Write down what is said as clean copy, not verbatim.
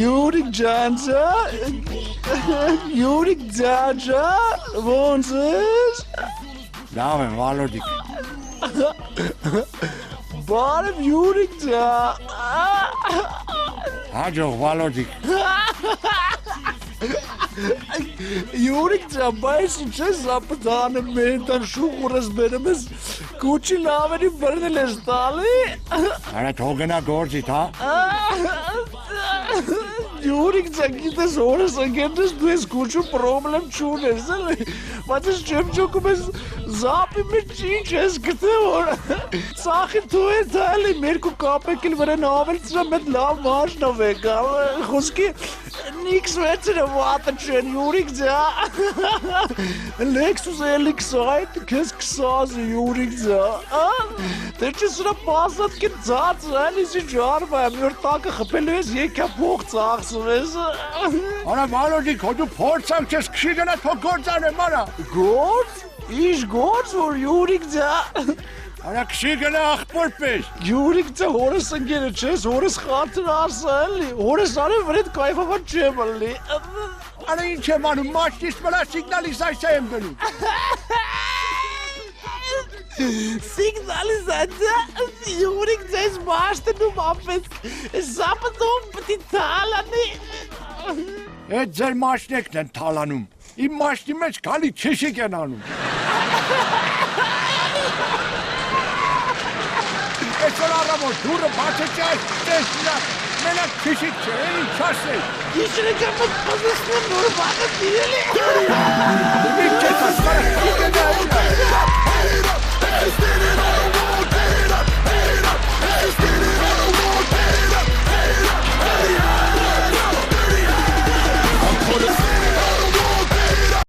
Yurik Janca, Yurik Janca, ոնց ես։ Լավ եմ, Վալոդիկ։ Բարև Yurik ջան։ Հաջող Վալոդիկ։ Yurik ջան, բայց ինչ ես ապտանը մենտան շուղուրս բերում ես կուչի լավերի բրնել ես տալի։ Արա թողնա գործիդ, հա։ Yurik ջան, գիտես օրս ընկերներս դու ես կուչու պրոբլեմ չունես, էլի։ Բայց ես չեմ ճոկում ես զապի մեջ ինչ ես գտել որ ծախի դու ես էլի մերկու կապեք էլ վրան ավել ծրա մետ լավ մաշնով է կամ խոսքի նիքս վեցերը վատը չեն Yurik ջան Lexus LX-այդ քեզ կսազ Yurik ջան դե չես ուրա պասատ կեն ծած էլի սի ջարվա եմ յուր տակը խպելու ես եկա փող ծախսում ես Արա Վալոդիկ, հո դու փորձանք չես քշի գնա թող գործ անեմ, արա Գործ? Ինչ գործ որ Yurik ջան Արա քշի գնա աղբոր պես Yurik ջան հորս ընկերը չես, հորս խաթր ասա էլի, հորս արև վրետ կայֆավար չեմ ալի Արա ինչ եմ անում, մաշտիս մլա սիգնալիզացիա եմ գնում Սիգնալիզացիա, Yurik ջան ես մաշտնում ապես, զապտում պտի թալանի Էդ ձեր մաշնեկն են թալանում Իմ մաշնի մեջ կալի քշիկ են անում Այսօր առավոտ դուրը բացեցի այս տեսնա մենակ քշիկ չէ, ինչ ասել Գիշերը կամդ պզեսնեմ նոր բանը տիրելի Ինչ ես ասկարը քշիկ են անում